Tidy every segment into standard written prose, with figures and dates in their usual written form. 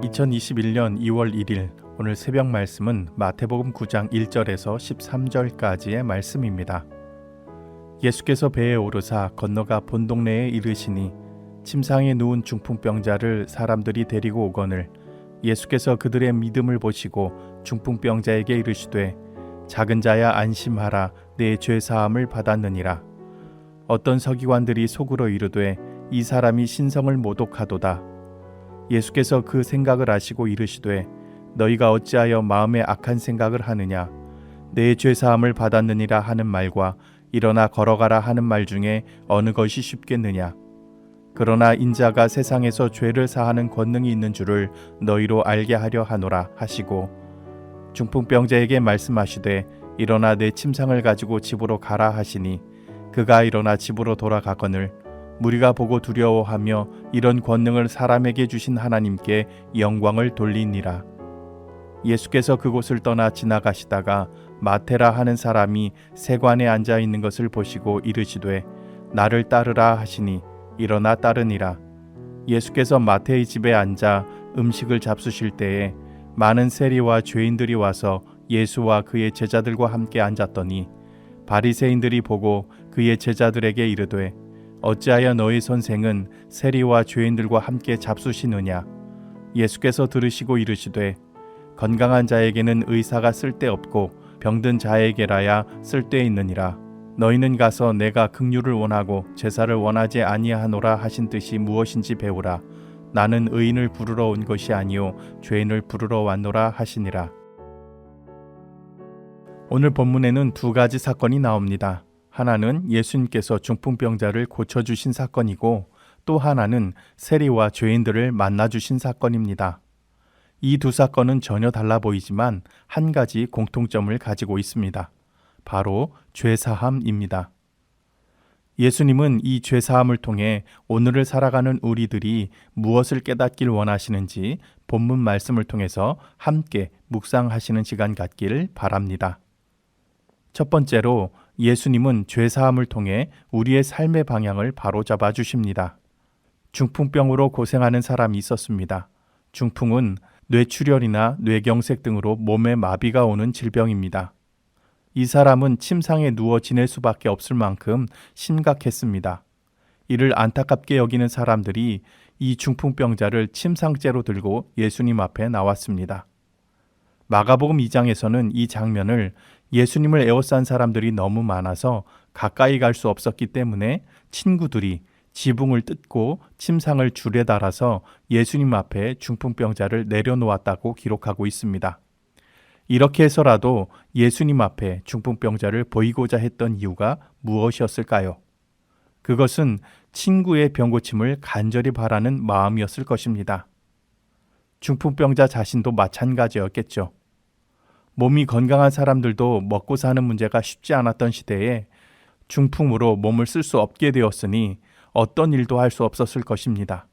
2021년 2월 1일 오늘 새벽 말씀은 마태복음 9장 1절에서 13절까지의 말씀입니다. 예수께서 배에 오르사 건너가 본 동네에 이르시니 침상에 누운 중풍병자를 사람들이 데리고 오거늘 예수께서 그들의 믿음을 보시고 중풍병자에게 이르시되 작은 자야 안심하라 내 죄 사함을 받았느니라. 어떤 서기관들이 속으로 이르되 이 사람이 신성을 모독하도다. 예수께서 그 생각을 아시고 이르시되 너희가 어찌하여 마음에 악한 생각을 하느냐. 내 죄 사함을 받았느니라 하는 말과 일어나 걸어가라 하는 말 중에 어느 것이 쉽겠느냐. 그러나 인자가 세상에서 죄를 사하는 권능이 있는 줄을 너희로 알게 하려 하노라 하시고 중풍병자에게 말씀하시되 일어나 내 침상을 가지고 집으로 가라 하시니 그가 일어나 집으로 돌아가거늘 무리가 보고 두려워하며 이런 권능을 사람에게 주신 하나님께 영광을 돌리니라. 예수께서 그곳을 떠나 지나가시다가 마테라 하는 사람이 세관에 앉아 있는 것을 보시고 이르시되 나를 따르라 하시니 일어나 따르니라. 예수께서 마테의 집에 앉아 음식을 잡수실 때에 많은 세리와 죄인들이 와서 예수와 그의 제자들과 함께 앉았더니 바리새인들이 보고 그의 제자들에게 이르되 어찌하여 너희 선생은 세리와 죄인들과 함께 잡수시느냐. 예수께서 들으시고 이르시되 건강한 자에게는 의사가 쓸데없고 병든 자에게라야 쓸데있느니라. 너희는 가서 내가 긍휼을 원하고 제사를 원하지 아니하노라 하신 뜻이 무엇인지 배우라. 나는 의인을 부르러 온 것이 아니요 죄인을 부르러 왔노라 하시니라. 오늘 본문에는 두 가지 사건이 나옵니다. 하나는 예수님께서 중풍병자를 고쳐주신 사건이고 또 하나는 세리와 죄인들을 만나주신 사건입니다. 이 두 사건은 전혀 달라 보이지만 한 가지 공통점을 가지고 있습니다. 바로 죄사함입니다. 예수님은 이 죄사함을 통해 오늘을 살아가는 우리들이 무엇을 깨닫길 원하시는지 본문 말씀을 통해서 함께 묵상하시는 시간 갖길 바랍니다. 첫 번째로 예수님은 죄사함을 통해 우리의 삶의 방향을 바로잡아 주십니다. 중풍병으로 고생하는 사람이 있었습니다. 중풍은 뇌출혈이나 뇌경색 등으로 몸에 마비가 오는 질병입니다. 이 사람은 침상에 누워 지낼 수밖에 없을 만큼 심각했습니다. 이를 안타깝게 여기는 사람들이 이 중풍병자를 침상째로 들고 예수님 앞에 나왔습니다. 마가복음 2장에서는 이 장면을 예수님을 에워싼 사람들이 너무 많아서 가까이 갈 수 없었기 때문에 친구들이 지붕을 뜯고 침상을 줄에 달아서 예수님 앞에 중풍병자를 내려놓았다고 기록하고 있습니다. 이렇게 해서라도 예수님 앞에 중풍병자를 보이고자 했던 이유가 무엇이었을까요? 그것은 친구의 병고침을 간절히 바라는 마음이었을 것입니다. 중풍병자 자신도 마찬가지였겠죠. 몸이 건강한 사람들도 먹고 사는 문제가 쉽지 않았던 시대에 중풍으로 몸을 쓸 수 없게 되었으니 어떤 일도 할 수 없었을 것입니다.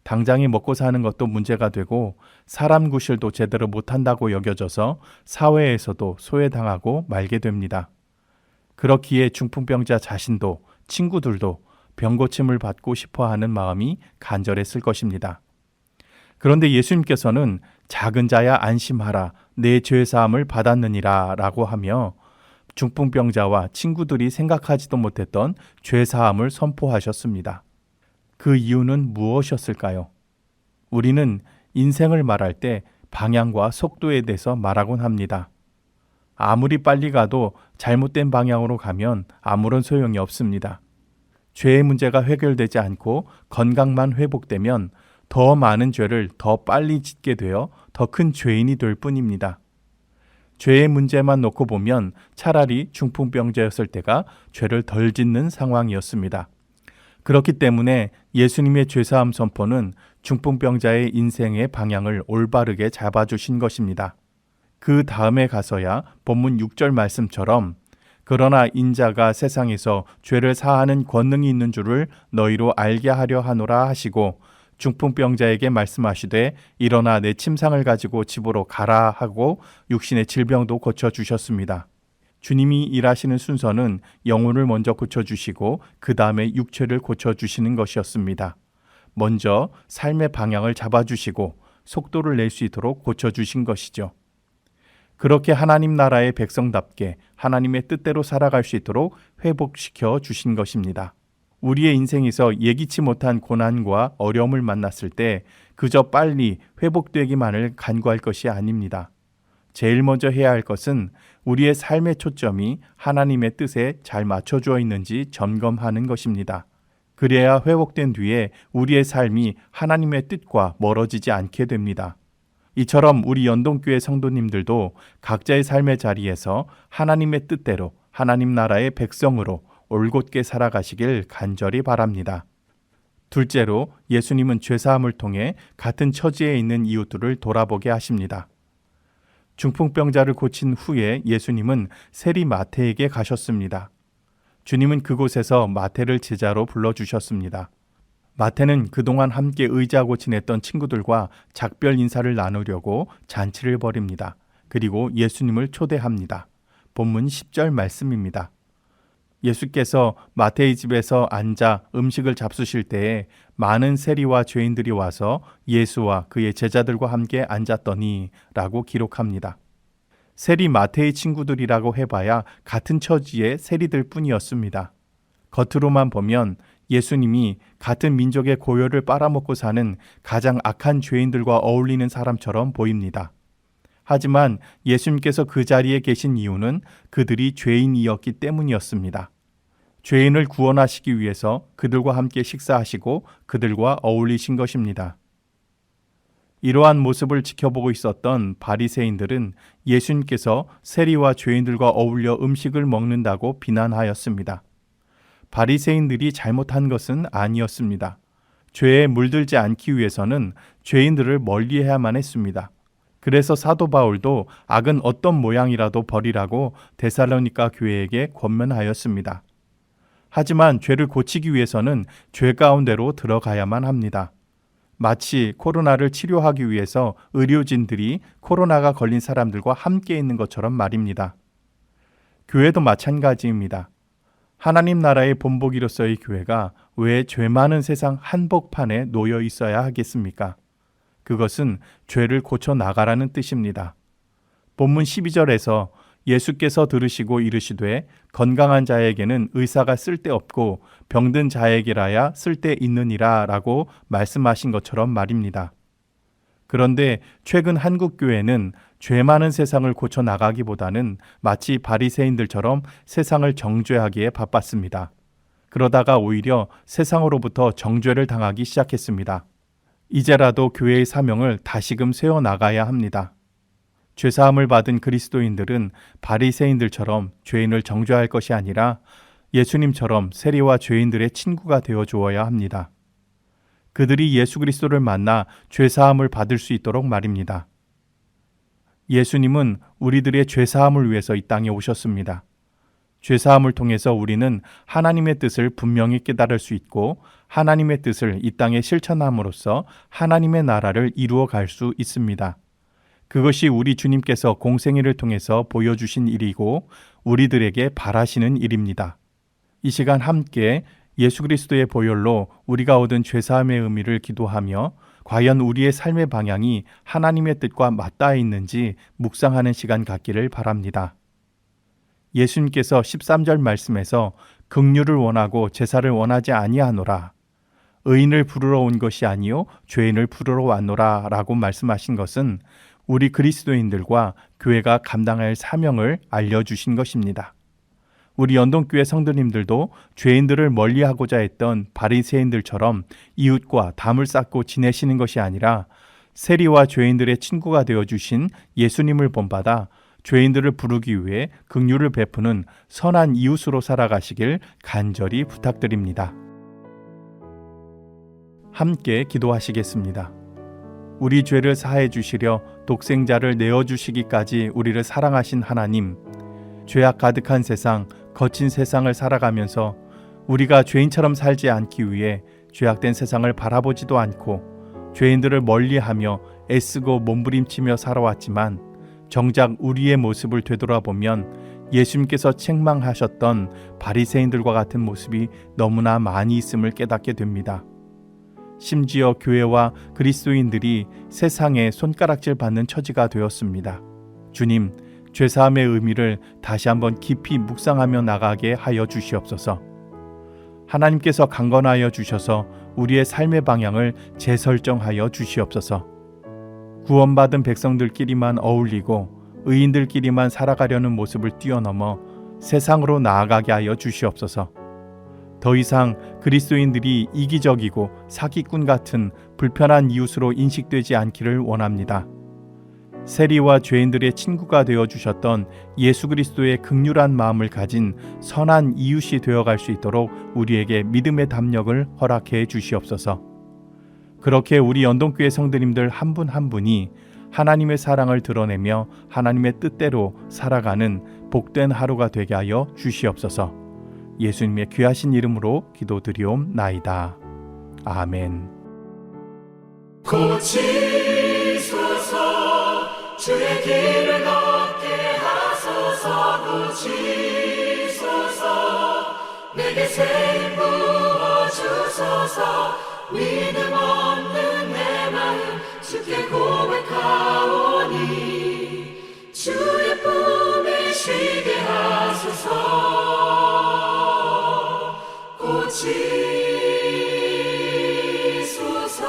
당장에 먹고 사는 것도 문제가 되고 사람 구실도 제대로 못한다고 여겨져서 사회에서도 소외당하고 말게 됩니다. 그렇기에 중풍병자 자신도 친구들도 병고침을 받고 싶어하는 마음이 간절했을 것입니다. 그런데 예수님께서는 작은 자야 안심하라 내 죄사함을 받았느니라 라고 하며 중풍병자와 친구들이 생각하지도 못했던 죄사함을 선포하셨습니다. 그 이유는 무엇이었을까요? 우리는 인생을 말할 때 방향과 속도에 대해서 말하곤 합니다. 아무리 빨리 가도 잘못된 방향으로 가면 아무런 소용이 없습니다. 죄의 문제가 해결되지 않고 건강만 회복되면 더 많은 죄를 더 빨리 짓게 되어 더 큰 죄인이 될 뿐입니다. 죄의 문제만 놓고 보면 차라리 중풍병자였을 때가 죄를 덜 짓는 상황이었습니다. 그렇기 때문에 예수님의 죄사함 선포는 중풍병자의 인생의 방향을 올바르게 잡아주신 것입니다. 그 다음에 가서야 본문 6절 말씀처럼 그러나 인자가 세상에서 죄를 사하는 권능이 있는 줄을 너희로 알게 하려 하노라 하시고 중풍병자에게 말씀하시되 일어나 내 침상을 가지고 집으로 가라 하고 육신의 질병도 고쳐주셨습니다. 주님이 일하시는 순서는 영혼을 먼저 고쳐주시고 그 다음에 육체를 고쳐주시는 것이었습니다. 먼저 삶의 방향을 잡아주시고 속도를 낼 수 있도록 고쳐주신 것이죠. 그렇게 하나님 나라의 백성답게 하나님의 뜻대로 살아갈 수 있도록 회복시켜 주신 것입니다. 우리의 인생에서 예기치 못한 고난과 어려움을 만났을 때 그저 빨리 회복되기만을 간구할 것이 아닙니다. 제일 먼저 해야 할 것은 우리의 삶의 초점이 하나님의 뜻에 잘 맞춰져 있는지 점검하는 것입니다. 그래야 회복된 뒤에 우리의 삶이 하나님의 뜻과 멀어지지 않게 됩니다. 이처럼 우리 연동교회 성도님들도 각자의 삶의 자리에서 하나님의 뜻대로 하나님 나라의 백성으로 올곧게 살아가시길 간절히 바랍니다. 둘째로 예수님은 죄사함을 통해 같은 처지에 있는 이웃들을 돌아보게 하십니다. 중풍병자를 고친 후에 예수님은 세리 마태에게 가셨습니다. 주님은 그곳에서 마태를 제자로 불러주셨습니다. 마태는 그동안 함께 의지하고 지냈던 친구들과 작별 인사를 나누려고 잔치를 벌입니다. 그리고 예수님을 초대합니다. 본문 10절 말씀입니다. 예수께서 마태의 집에서 앉아 음식을 잡수실 때에 많은 세리와 죄인들이 와서 예수와 그의 제자들과 함께 앉았더니 라고 기록합니다. 세리 마태의 친구들이라고 해봐야 같은 처지의 세리들 뿐이었습니다. 겉으로만 보면 예수님이 같은 민족의 고열을 빨아먹고 사는 가장 악한 죄인들과 어울리는 사람처럼 보입니다. 하지만 예수님께서 그 자리에 계신 이유는 그들이 죄인이었기 때문이었습니다. 죄인을 구원하시기 위해서 그들과 함께 식사하시고 그들과 어울리신 것입니다. 이러한 모습을 지켜보고 있었던 바리새인들은 예수님께서 세리와 죄인들과 어울려 음식을 먹는다고 비난하였습니다. 바리새인들이 잘못한 것은 아니었습니다. 죄에 물들지 않기 위해서는 죄인들을 멀리해야만 했습니다. 그래서 사도 바울도 악은 어떤 모양이라도 버리라고 데살로니가 교회에게 권면하였습니다. 하지만 죄를 고치기 위해서는 죄 가운데로 들어가야만 합니다. 마치 코로나를 치료하기 위해서 의료진들이 코로나가 걸린 사람들과 함께 있는 것처럼 말입니다. 교회도 마찬가지입니다. 하나님 나라의 본보기로서의 교회가 왜 죄 많은 세상 한복판에 놓여 있어야 하겠습니까? 그것은 죄를 고쳐 나가라는 뜻입니다. 본문 12절에서 예수께서 들으시고 이르시되 건강한 자에게는 의사가 쓸데없고 병든 자에게라야 쓸데있느니라 라고 말씀하신 것처럼 말입니다. 그런데 최근 한국 교회는 죄 많은 세상을 고쳐 나가기보다는 마치 바리새인들처럼 세상을 정죄하기에 바빴습니다. 그러다가 오히려 세상으로부터 정죄를 당하기 시작했습니다. 이제라도 교회의 사명을 다시금 세워 나가야 합니다. 죄사함을 받은 그리스도인들은 바리새인들처럼 죄인을 정죄할 것이 아니라 예수님처럼 세리와 죄인들의 친구가 되어 주어야 합니다. 그들이 예수 그리스도를 만나 죄사함을 받을 수 있도록 말입니다. 예수님은 우리들의 죄사함을 위해서 이 땅에 오셨습니다. 죄사함을 통해서 우리는 하나님의 뜻을 분명히 깨달을 수 있고 하나님의 뜻을 이 땅에 실천함으로써 하나님의 나라를 이루어 갈 수 있습니다. 그것이 우리 주님께서 공생애를 통해서 보여주신 일이고 우리들에게 바라시는 일입니다. 이 시간 함께 예수 그리스도의 보혈로 우리가 얻은 죄사함의 의미를 기도하며 과연 우리의 삶의 방향이 하나님의 뜻과 맞닿아 있는지 묵상하는 시간 갖기를 바랍니다. 예수님께서 13절 말씀에서 긍휼을 원하고 제사를 원하지 아니하노라. 의인을 부르러 온 것이 아니요 죄인을 부르러 왔노라 라고 말씀하신 것은 우리 그리스도인들과 교회가 감당할 사명을 알려주신 것입니다. 우리 연동교회 성도님들도 죄인들을 멀리하고자 했던 바리새인들처럼 이웃과 담을 쌓고 지내시는 것이 아니라 세리와 죄인들의 친구가 되어주신 예수님을 본받아 죄인들을 부르기 위해 긍휼을 베푸는 선한 이웃으로 살아가시길 간절히 부탁드립니다. 함께 기도하시겠습니다. 우리 죄를 사해 주시려 독생자를 내어주시기까지 우리를 사랑하신 하나님, 죄악 가득한 세상, 거친 세상을 살아가면서 우리가 죄인처럼 살지 않기 위해 죄악된 세상을 바라보지도 않고 죄인들을 멀리하며 애쓰고 몸부림치며 살아왔지만 정작 우리의 모습을 되돌아보면 예수님께서 책망하셨던 바리새인들과 같은 모습이 너무나 많이 있음을 깨닫게 됩니다. 심지어 교회와 그리스도인들이 세상에 손가락질 받는 처지가 되었습니다. 주님, 죄사함의 의미를 다시 한번 깊이 묵상하며 나가게 하여 주시옵소서. 하나님께서 강건하여 주셔서 우리의 삶의 방향을 재설정하여 주시옵소서. 구원받은 백성들끼리만 어울리고 의인들끼리만 살아가려는 모습을 뛰어넘어 세상으로 나아가게 하여 주시옵소서. 더 이상 그리스도인들이 이기적이고 사기꾼 같은 불편한 이웃으로 인식되지 않기를 원합니다. 세리와 죄인들의 친구가 되어 주셨던 예수 그리스도의 극률한 마음을 가진 선한 이웃이 되어갈 수 있도록 우리에게 믿음의 담력을 허락해 주시옵소서. 그렇게 우리 연동교회 성도님들 한 분 한 분이 하나님의 사랑을 드러내며 하나님의 뜻대로 살아가는 복된 하루가 되게 하여 주시옵소서. 예수님의 귀하신 이름으로 기도드리옵나이다. 아멘. 고치소서, 주의 길을 걷게 하소서. 고치소서, 내게 새 힘 부어주소서. 믿음 없는 내 마음 주께 고백하오니 주의 품에 쉬게 하소서. 고치소서.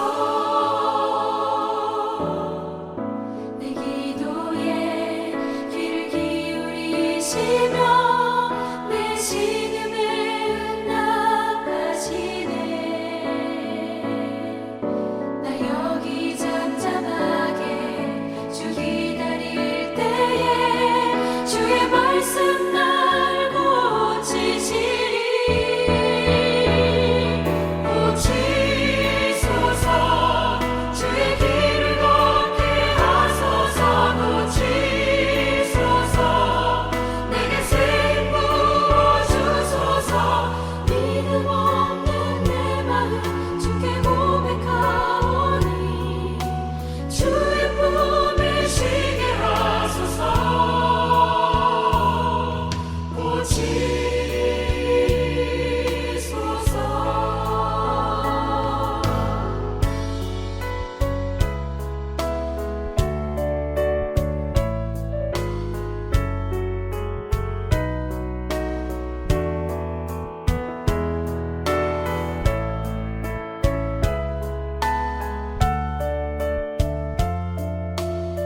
내 기도에 귀를 기울이시며 내 신음을 응답하시네. 나 여기 잠잠하게 주 기다릴 때에 주의 말씀 날 고치시리. 고치소서, 주의 길을 걷게 하소서. 고치소서, 내게 새 힘 부어주소서. 믿음 없는 내 마음 주께 고백하오니 주의 품에 쉬게 하소서.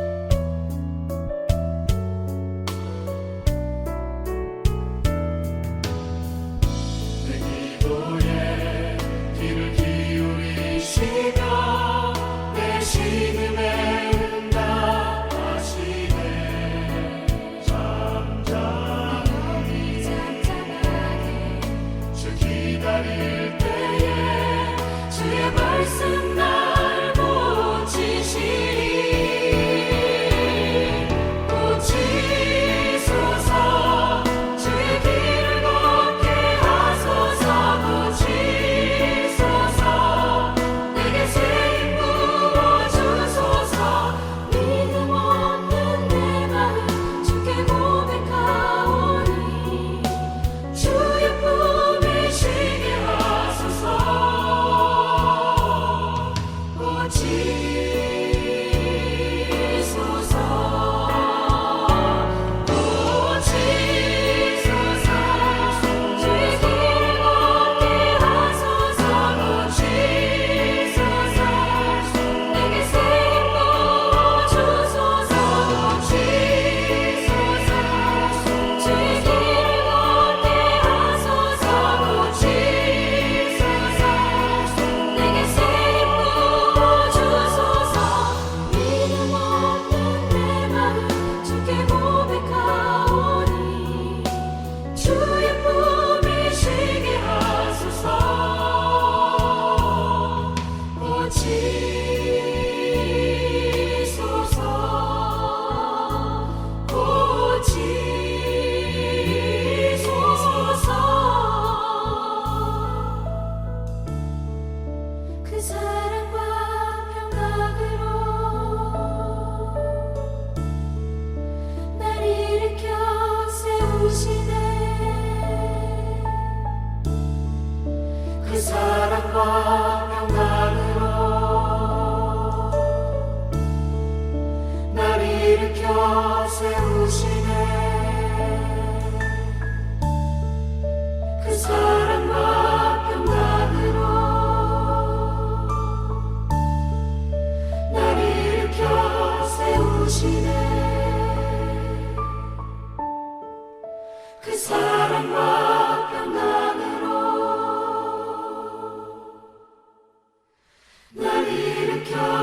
고치소서. 내 기도에 귀를 기울이시며 내 신음에 응답하시네. 잠잠히 주 기다릴 때에 주의 말씀 날 고치시리. 고치소서, 주의 길을 걷게 하소서. 고치소서, 내게 새 힘 부어주소서. 믿음 없는 내 마음 주께 고백하오니 주의 품에 쉬게 하소서. 고치소서. 고치소서, 주의 길을 걷게 하소서. 고치소서, 내게 새 힘 부어주소서. 고치소서, 주의 길을 걷게 하소서. 고치소서, 내게 새 힘 부어주소서. 믿음 없는 내 마음 주께 고백하오니 주의 품에 쉬게 하소서. 고치소서. 고치소서. 그 사랑과 평강으로 날 일으켜 세우시네. 그 사랑과 평강으로 날 일으켜